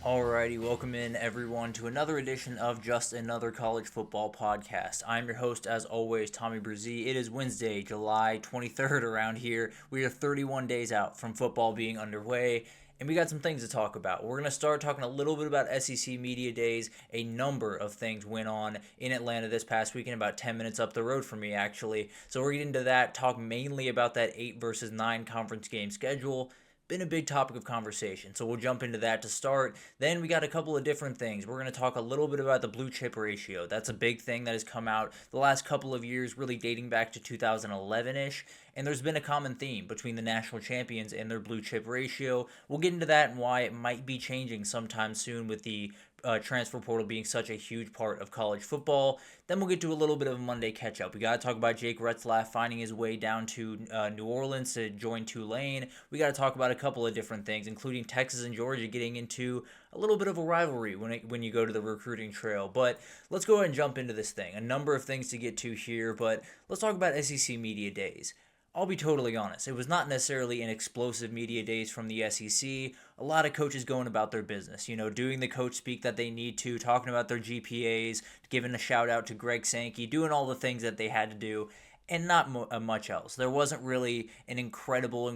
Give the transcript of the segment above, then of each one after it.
Alrighty, welcome in everyone to another edition of Just Another College Football Podcast. I'm your host, as always, Tommy Brzee. It is Wednesday, July 23rd around here. We are 31 days out from football being underway, and we got some things to talk about. We're going to start talking a little bit about SEC Media Days. A number of things went on in Atlanta this past weekend, about 10 minutes up the road from me, actually. So we're getting into that, talk mainly about that 8 versus 9 conference game schedule. Been a big topic of conversation, so we'll jump into that to start. Then we got a couple of different things. We're going to talk a little bit about the blue chip ratio. That's a big thing that has come out the last couple of years, really dating back to 2011-ish, and there's been a common theme between the national champions and their blue chip ratio. We'll get into that and why it might be changing sometime soon with the transfer portal being such a huge part of college football. Then we'll get to a little bit of a Monday catch-up. We got to talk about Jake Retzlaff finding his way down to New Orleans to join Tulane. We got to talk about a couple of different things, including Texas and Georgia getting into a little bit of a rivalry when you go to the recruiting trail. But let's go ahead and jump into this thing. A number of things to get to here, but let's talk about SEC Media Days. I'll be totally honest. It was not necessarily an explosive media days from the SEC. A lot of coaches going about their business, doing the coach speak that they need to, talking about their GPAs, giving a shout out to Greg Sankey, doing all the things that they had to do, and not much else. There wasn't really an incredible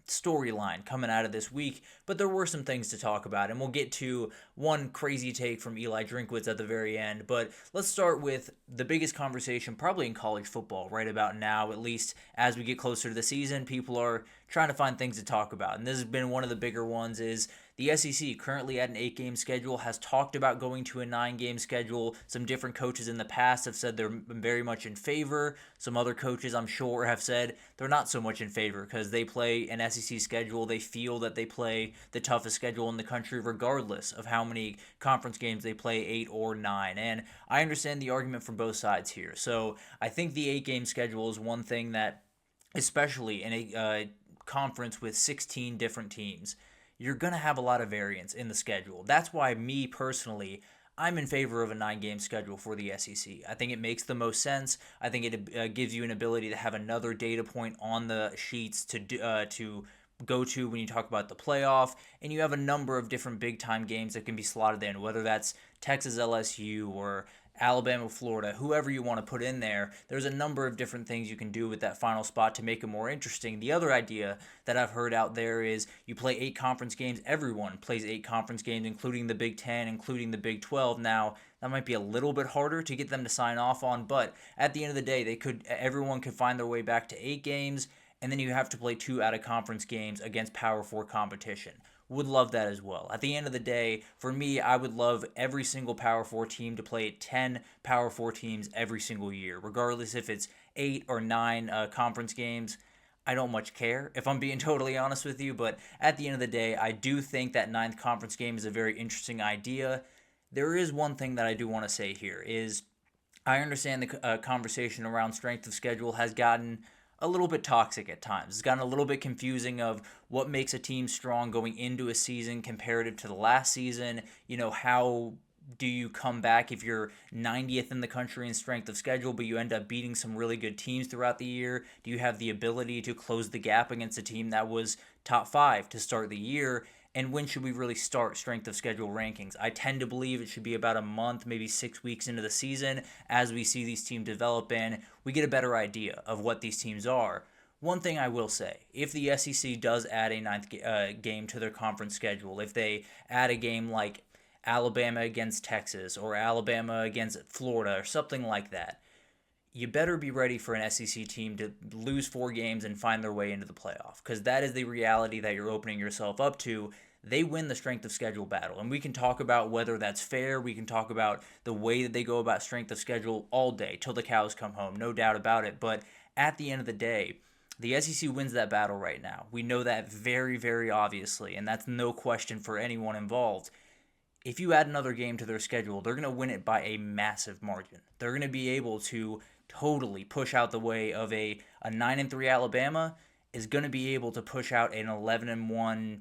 storyline coming out of this week, but there were some things to talk about, and we'll get to one crazy take from Eli Drinkwitz at the very end. But let's start with the biggest conversation probably in college football right about now, at least as we get closer to the season. People are trying to find things to talk about, and this has been one of the bigger ones. Is the SEC, currently at an 8-game schedule, has talked about going to a 9-game schedule. Some different coaches in the past have said they're very much in favor. Some other coaches, I'm sure, have said they're not so much in favor because they play an SEC schedule. They feel that they play the toughest schedule in the country regardless of how many conference games they play, 8 or 9. And I understand the argument from both sides here. So I think the 8-game schedule is one thing that, especially in a conference with 16 different teams, you're going to have a lot of variance in the schedule. That's why me personally, I'm in favor of a 9-game schedule for the SEC. I think it makes the most sense. I think it gives you an ability to have another data point on the sheets to go to when you talk about the playoff, and you have a number of different big-time games that can be slotted in, whether that's Texas LSU or Alabama, Florida, whoever you want to put in there. There's a number of different things you can do with that final spot to make it more interesting. The other idea that I've heard out there is you play 8 conference games. Everyone plays 8 conference games, including the Big Ten, including the Big 12. Now, that might be a little bit harder to get them to sign off on, but at the end of the day, everyone could find their way back to 8 games, and then you have to play 2 out-of-conference games against Power 4 competition. Would love that as well. At the end of the day, for me, I would love every single Power 4 team to play 10 Power 4 teams every single year, regardless if it's 8 or 9 conference games. I don't much care, if I'm being totally honest with you, but at the end of the day, I do think that 9th conference game is a very interesting idea. There is one thing that I do want to say here is I understand the conversation around strength of schedule has gotten a little bit toxic at times. It's gotten a little bit confusing of what makes a team strong going into a season comparative to the last season. How do you come back if you're 90th in the country in strength of schedule, but you end up beating some really good teams throughout the year? Do you have the ability to close the gap against a team that was top 5 to start the year? And when should we really start strength of schedule rankings? I tend to believe it should be about a month, maybe 6 weeks into the season as we see these teams develop and we get a better idea of what these teams are. One thing I will say, if the SEC does add a 9th game to their conference schedule, if they add a game like Alabama against Texas or Alabama against Florida or something like that, you better be ready for an SEC team to lose 4 games and find their way into the playoff, because that is the reality that you're opening yourself up to. They win the strength of schedule battle, and we can talk about whether that's fair. We can talk about the way that they go about strength of schedule all day till the cows come home, no doubt about it. But at the end of the day, the SEC wins that battle right now. We know that very, very obviously, and that's no question for anyone involved. If you add another game to their schedule, they're going to win it by a massive margin. They're going to be able to totally push out the way of a 9-3 Alabama is going to be able to push out an 11-1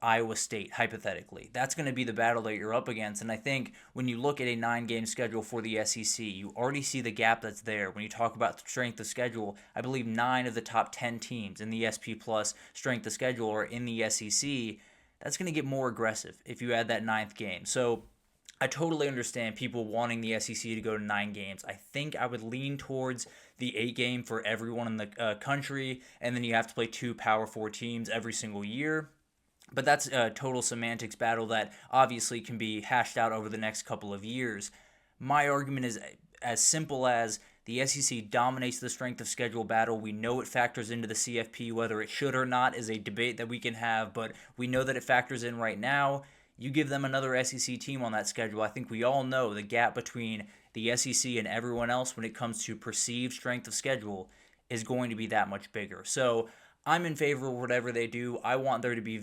Iowa State, hypothetically. That's going to be the battle that you're up against. And I think when you look at a 9-game schedule for the SEC, you already see the gap that's there. When you talk about strength of schedule, I believe 9 of the top 10 teams in the SP Plus strength of schedule are in the SEC. that's going to get more aggressive if you add that ninth game. So I totally understand people wanting the SEC to go to 9 games. I think I would lean towards the 8 game for everyone in the country, and then you have to play 2 Power 4 teams every single year. But that's a total semantics battle that obviously can be hashed out over the next couple of years. My argument is as simple as the SEC dominates the strength of schedule battle. We know it factors into the CFP. Whether it should or not is a debate that we can have, but we know that it factors in right now. You give them another SEC team on that schedule, I think we all know the gap between the SEC and everyone else when it comes to perceived strength of schedule is going to be that much bigger. So I'm in favor of whatever they do. I want there to be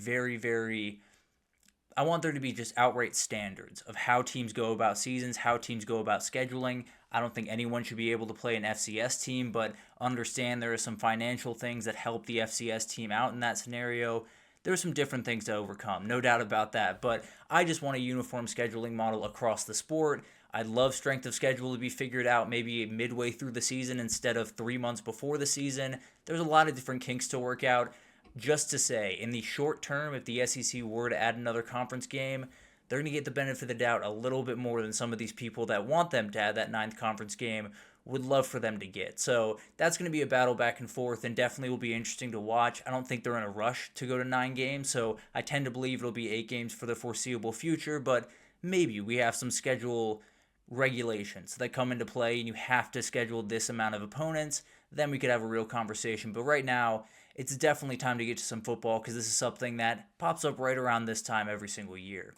I want there to be just outright standards of how teams go about seasons, how teams go about scheduling. I don't think anyone should be able to play an FCS team, but understand there are some financial things that help the FCS team out in that scenario. There's some different things to overcome, no doubt about that, but I just want a uniform scheduling model across the sport. I'd love strength of schedule to be figured out maybe midway through the season instead of 3 months before the season. There's a lot of different kinks to work out. Just to say, in the short term, if the SEC were to add another conference game, they're going to get the benefit of the doubt a little bit more than some of these people that want them to add that ninth conference game would love for them to get. So that's going to be a battle back and forth and definitely will be interesting to watch. I don't think they're in a rush to go to 9 games, so I tend to believe it'll be 8 games for the foreseeable future, but maybe we have some schedule regulations that come into play and you have to schedule this amount of opponents, then we could have a real conversation. But right now, it's definitely time to get to some football because this is something that pops up right around this time every single year.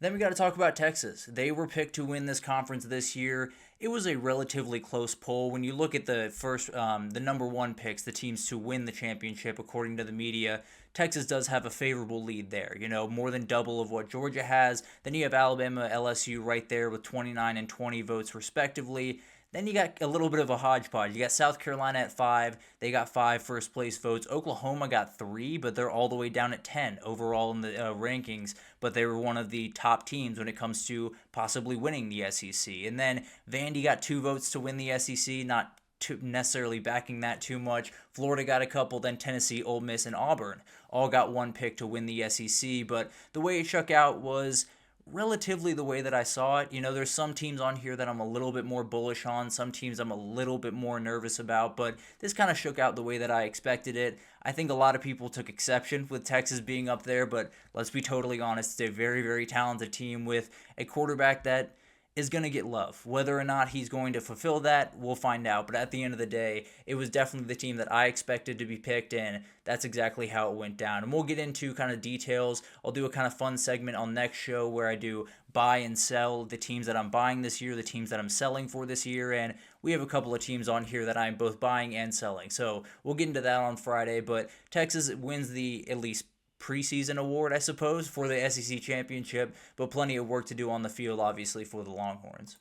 Then we got to talk about Texas. They were picked to win this conference this year. It was a relatively close poll. When you look at the number one picks, the teams to win the championship, according to the media, Texas does have a favorable lead there. More than double of what Georgia has. Then you have Alabama, LSU right there with 29 and 20 votes respectively. Then you got a little bit of a hodgepodge. You got South Carolina at 5. They got 5 first-place votes. Oklahoma got 3, but they're all the way down at 10 overall in the rankings. But they were one of the top teams when it comes to possibly winning the SEC. And then Vandy got 2 votes to win the SEC, not necessarily backing that too much. Florida got a couple, then Tennessee, Ole Miss, and Auburn all got 1 pick to win the SEC. But the way it shook out was relatively the way that I saw it. There's some teams on here that I'm a little bit more bullish on, some teams I'm a little bit more nervous about, but this kind of shook out the way that I expected it. I think a lot of people took exception with Texas being up there, but let's be totally honest, it's a very, very talented team with a quarterback that is going to get love. Whether or not he's going to fulfill that, we'll find out. But at the end of the day, it was definitely the team that I expected to be picked, and that's exactly how it went down. And we'll get into kind of details. I'll do a kind of fun segment on next show where I do buy and sell the teams that I'm buying this year, the teams that I'm selling for this year, and we have a couple of teams on here that I'm both buying and selling. So we'll get into that on Friday, but Texas wins the at least preseason award, I suppose, for the SEC championship, but plenty of work to do on the field, obviously, for the Longhorns.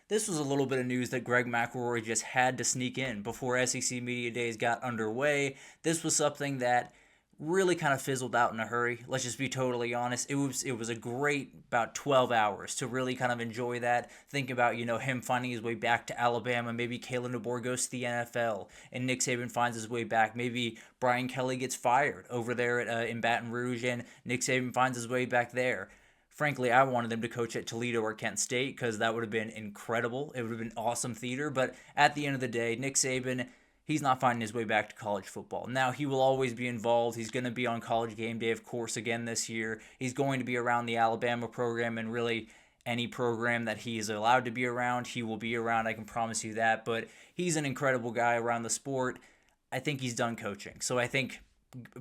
This was a little bit of news that Greg McElroy just had to sneak in before SEC Media Days got underway. This was something that really kind of fizzled out in a hurry. Let's just be totally honest. It was a great about 12 hours to really kind of enjoy that. Think about, him finding his way back to Alabama. Maybe Kalen DeBoer goes to the NFL and Nick Saban finds his way back. Maybe Brian Kelly gets fired over there in Baton Rouge and Nick Saban finds his way back there. Frankly, I wanted him to coach at Toledo or Kent State because that would have been incredible. It would have been awesome theater. But at the end of the day, Nick Saban, he's not finding his way back to college football. Now, he will always be involved. He's going to be on College Game Day, of course, again this year. He's going to be around the Alabama program, and really any program that he is allowed to be around, he will be around. I can promise you that. But he's an incredible guy around the sport. I think he's done coaching. So I think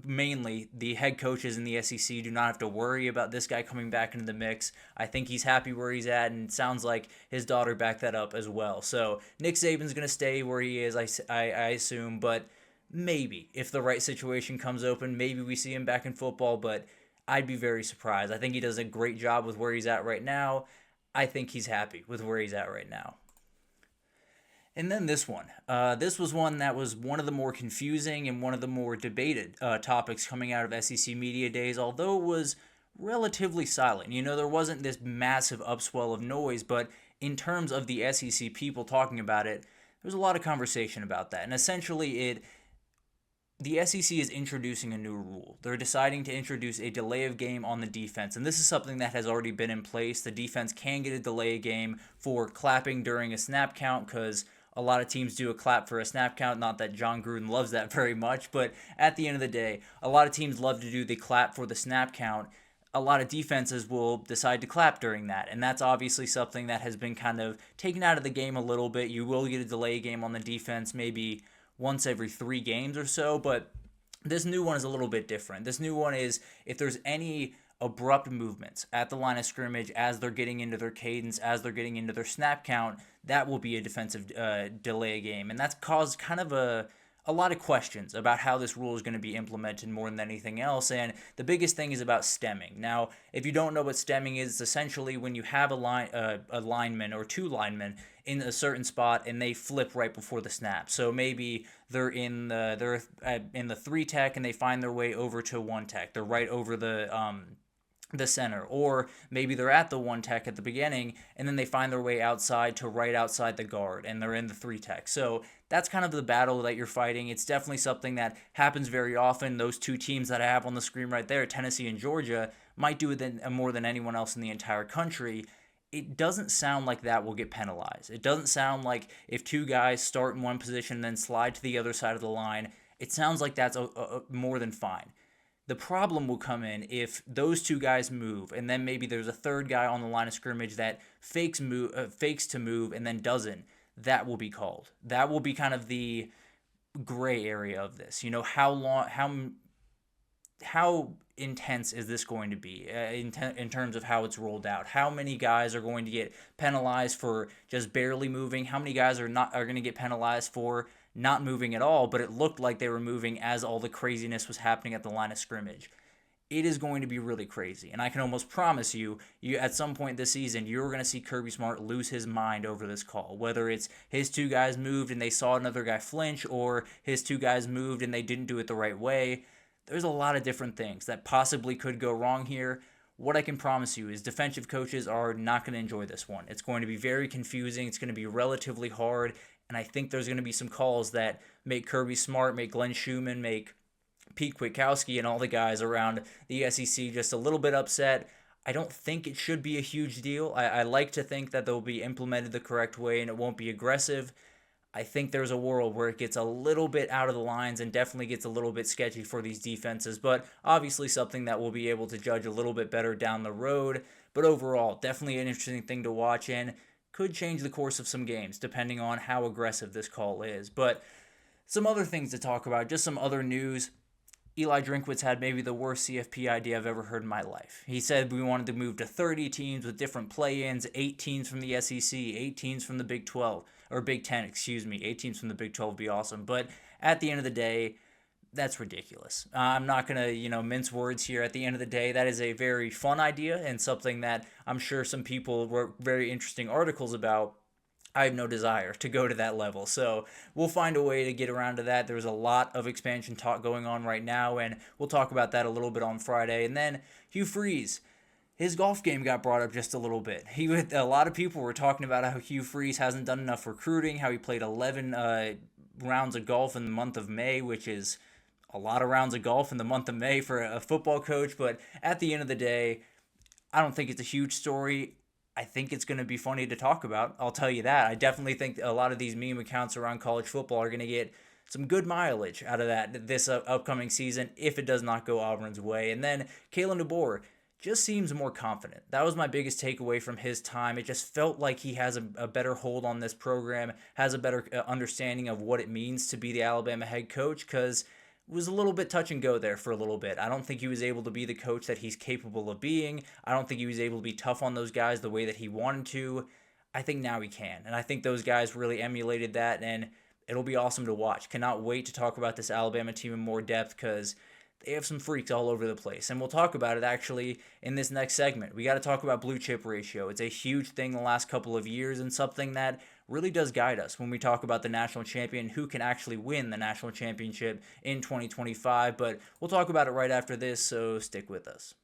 mainly the head coaches in the SEC do not have to worry about this guy coming back into the mix. I think he's happy where he's at, and it sounds like his daughter backed that up as well. So Nick Saban's going to stay where he is, I assume, but maybe if the right situation comes open, maybe we see him back in football, but I'd be very surprised. I think he does a great job with where he's at right now. I think he's happy with where he's at right now. And then this one. This was one that was one of the more confusing and one of the more debated topics coming out of SEC Media Days, although it was relatively silent. There wasn't this massive upswell of noise, but in terms of the SEC people talking about it, there was a lot of conversation about that. And essentially the SEC is introducing a new rule. They're deciding to introduce a delay of game on the defense, and this is something that has already been in place. The defense can get a delay of game for clapping during a snap count because a lot of teams do a clap for a snap count. Not that John Gruden loves that very much, but at the end of the day, a lot of teams love to do the clap for the snap count. A lot of defenses will decide to clap during that, and that's obviously something that has been kind of taken out of the game a little bit. You will get a delay game on the defense maybe once every 3 games or so, but this new one is a little bit different. This new one is if there's any abrupt movements at the line of scrimmage as they're getting into their cadence, as they're getting into their snap count, that will be a defensive delay game. And that's caused kind of a lot of questions about how this rule is going to be implemented more than anything else. And the biggest thing is about stemming. Now, if you don't know what stemming is, it's essentially when you have a lineman or 2 linemen in a certain spot and they flip right before the snap. So maybe they're in the 3 tech and they find their way over to 1 tech. They're right over the center, or maybe they're at the 1 tech at the beginning and then they find their way outside to right outside the guard and they're in the 3 tech. So that's kind of the battle that you're fighting. It's definitely something that happens very often. Those 2 teams that I have on the screen right there, Tennessee and Georgia, might do it more than anyone else in the entire country. It doesn't sound like that will get penalized. It doesn't sound like if 2 guys start in one position and then slide to the other side of the line, it sounds like that's more than fine. The problem will come in if those 2 guys move, and then maybe there's a 3rd guy on the line of scrimmage that fakes to move and then doesn't. That will be called. That will be kind of the gray area of this. You know, how intense is this going to be in terms of how it's rolled out? How many guys are going to get penalized for just barely moving? How many guys are going to get penalized for not moving at all, but it looked like they were moving as all the craziness was happening at the line of scrimmage? It is going to be really crazy, and I can almost promise you at some point this season, you're going to see Kirby Smart lose his mind over this call, whether it's his 2 guys moved and they saw another guy flinch, or his 2 guys moved and they didn't do it the right way. There's a lot of different things that possibly could go wrong here. What I can promise you is defensive coaches are not going to enjoy this one. It's going to be very confusing. It's going to be relatively hard, and I think there's going to be some calls that make Kirby Smart, make Glenn Schumann, make Pete Kwiatkowski and all the guys around the SEC just a little bit upset. I don't think it should be a huge deal. I like to think that they'll be implemented the correct way and it won't be aggressive. I think there's a world where it gets a little bit out of the lines and definitely gets a little bit sketchy for these defenses, but obviously something that we'll be able to judge a little bit better down the road. But overall, definitely an interesting thing to watch and could change the course of some games depending on how aggressive this call is. But some other things to talk about, just some other news. Eli Drinkwitz had maybe the worst CFP idea I've ever heard in my life. He said we wanted to move to 30 teams with different play-ins, 8 teams from the SEC, 8 teams from the Big 12, or Big 10, 8 teams from the Big 12 would be awesome. But at the end of the day, that's ridiculous. I'm not going to, mince words here. At the end of the day, that is a very fun idea and something that I'm sure some people wrote very interesting articles about. I have no desire to go to that level. So we'll find a way to get around to that. There's a lot of expansion talk going on right now, and we'll talk about that a little bit on Friday. And then Hugh Freeze, his golf game got brought up just a little bit. A lot of people were talking about how Hugh Freeze hasn't done enough recruiting, how he played 11 rounds of golf in the month of May, which is a lot of rounds of golf in the month of May for a football coach. But at the end of the day, I don't think it's a huge story. I think it's going to be funny to talk about. I'll tell you that. I definitely think a lot of these meme accounts around college football are going to get some good mileage out of that this upcoming season if it does not go Auburn's way. And then Kalen DeBoer just seems more confident. That was my biggest takeaway from his time. It just felt like he has a better hold on this program, has a better understanding of what it means to be the Alabama head coach, because was a little bit touch and go there for a little bit. I don't think he was able to be the coach that he's capable of being. I don't think he was able to be tough on those guys the way that he wanted to. I think now he can. And I think those guys really emulated that, and it'll be awesome to watch. Cannot wait to talk about this Alabama team in more depth because they have some freaks all over the place. And we'll talk about it actually in this next segment. We got to talk about blue chip ratio. It's a huge thing the last couple of years and something that really does guide us when we talk about the national champion, who can actually win the national championship in 2025. But we'll talk about it right after this, so stick with us.